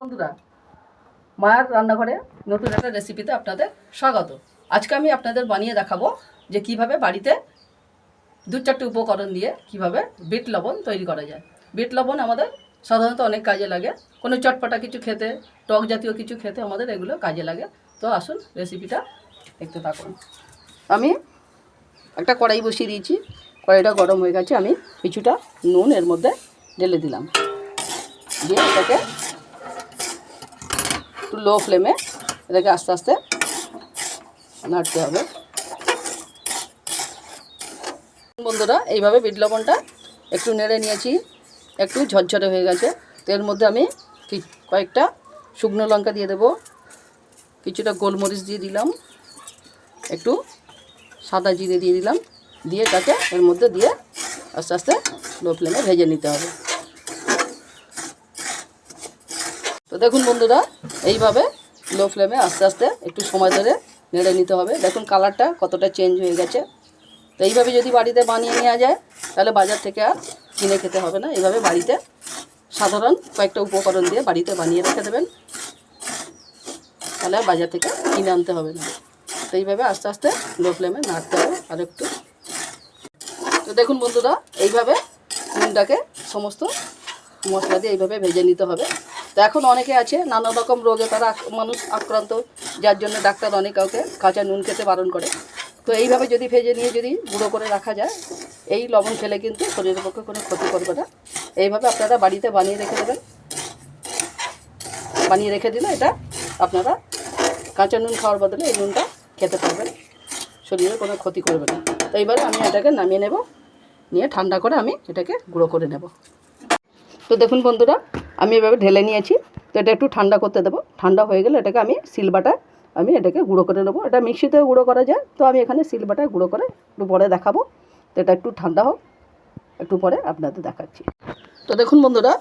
বন্ধুরা, মায়ের রান্নাঘরে নতুন একটা রেসিপিতে আপনাদের স্বাগত। আজকে আমি আপনাদের বানিয়ে দেখাবো যে কিভাবে বাড়িতে 2-4টে উপকরণ দিয়ে কিভাবে বিট লবণ তৈরি করা যায়। বিট লবণ আমাদের সাধারণত অনেক কাজে লাগে, কোনো চটপটা কিছু খেতে, টক জাতীয় কিছু খেতে আমাদের এগুলো কাজে লাগে। তো আসুন রেসিপিটা দেখতে থাকুন। আমি একটা কড়াই বসিয়ে দিয়েছি, কড়াইটা গরম হয়ে গেছে। আমি কিছুটা নুন এর মধ্যে ঢেলে দিলাম, দিয়ে এটাকে একটু লো ফ্লেমে এটাকে আস্তে আস্তে নাড়তে হবে। বন্ধুরা, এইভাবে বিট লবণটা একটু নেড়ে নিয়েছি, একটু ঝরঝরে হয়ে গেছে। তো এর মধ্যে আমি কয়েকটা শুকনো লঙ্কা দিয়ে দেবো, কিছুটা গোলমরিচ দিয়ে দিলাম, একটু সাদা জিরে দিয়ে দিলাম, দিয়ে তাকে এর মধ্যে দিয়ে আস্তে আস্তে লো ফ্লেমে ভেজে নিতে হবে। তো দেখুন বন্ধুরা, এইভাবে লো ফ্লেমে আস্তে আস্তে একটু সময় ধরে নেড়ে নিতে হবে। দেখুন কালারটা কতটা চেঞ্জ হয়ে গেছে। তো এইভাবে যদি বাড়িতে বানিয়ে নেওয়া যায় তাহলে বাজার থেকে আর কিনে খেতে হবে না। এইভাবে বাড়িতে সাধারণ কয়েকটা উপকরণ দিয়ে বাড়িতে বানিয়ে রেখে দেবেন, তাহলে বাজার থেকে কিনে আনতে হবে না। তো এইভাবে আস্তে আস্তে লো ফ্লেমে নাড়তে হবে আর একটু। তো দেখুন বন্ধুরা, এইভাবে নুনটাকে সমস্ত মশলা দিয়ে এইভাবে ভেজে নিতে হবে। তো এখন অনেকে আছে নানা রকম রোগে তারা মানুষ আক্রান্ত, যার জন্য ডাক্তার অনেক কাউকে কাঁচা নুন খেতে বারণ করে। তো এইভাবে যদি ভেজে নিয়ে যদি গুঁড়ো করে রাখা যায়, এই লবণ খেলে কিন্তু শরীরের পক্ষে কোনো ক্ষতি করবে না। এইভাবে আপনারা বাড়িতে বানিয়ে রেখে দেবেন। বানিয়ে রেখে দিলে এটা আপনারা কাঁচা নুন খাওয়ার বদলে এই নুনটা খেতে পারবেন, শরীরে কোনো ক্ষতি করবে না। তো এইবারে আমি এটাকে নামিয়ে নেব, নিয়ে ঠান্ডা করে আমি এটাকে গুঁড়ো করে নেব। তো দেখুন বন্ধুরা, আমি এভাবে ঢেলে নিয়েছি। তো এটা একটু ঠান্ডা করতে দেবো। ঠান্ডা হয়ে গেলে এটাকে আমি শিলবাটায় আমি এটাকে গুঁড়ো করে নেবো। এটা মিক্সিতেও গুঁড়ো করা যায়, তো আমি এখানে শিলবাটায় গুঁড়ো করে একটু পরে দেখাবো। তো এটা একটু ঠান্ডা হোক, একটু পরে আপনাদের দেখাচ্ছি। তো দেখুন বন্ধুরা,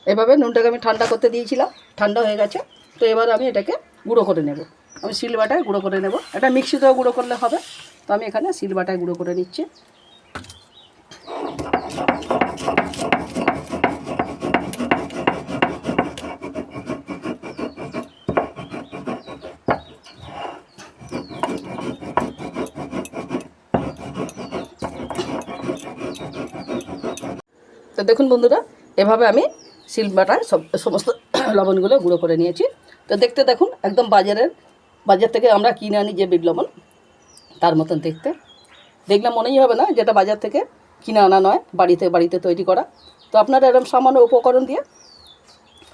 এভাবে নুনটাকে আমি ঠান্ডা করতে দিয়েছিলাম, ঠান্ডা হয়ে গেছে। তো এবার আমি এটাকে গুঁড়ো করে নেব। আমি শিলবাটায় গুঁড়ো করে নেব। এটা মিক্সিতেও গুঁড়ো করলে হবে, তো আমি এখানে শিলবাটায় গুঁড়ো করে নিচ্ছি। তো দেখুন বন্ধুরা, এভাবে আমি শিলবাটায় সমস্ত লবণগুলো গুঁড়ো করে নিয়েছি। তো দেখতে দেখুন একদম বাজার থেকে আমরা কিনে আনি যে বিট লবণ, তার মতন দেখতে। দেখলে মনেই হবে না যেটা বাজার থেকে কিনে আনা নয়, বাড়িতে তৈরি করা। তো আপনারা এরকম সামান্য উপকরণ দিয়ে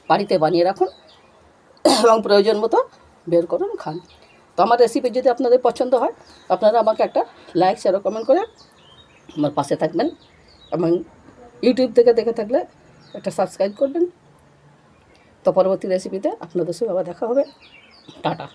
বাড়িতে বানিয়ে রাখুন এবং প্রয়োজন মতো বের করুন, খান। তো আমার রেসিপি যদি আপনাদের পছন্দ হয়, আপনারা আমাকে একটা লাইক, শেয়ার, কমেন্ট করে আমার পাশে থাকবেন এবং ইউটিউব থেকে দেখে থাকলে একটা সাবস্ক্রাইব করবেন। তো পরবর্তী রেসিপিতে আপনাদের সঙ্গে আবার দেখা হবে। টাটা।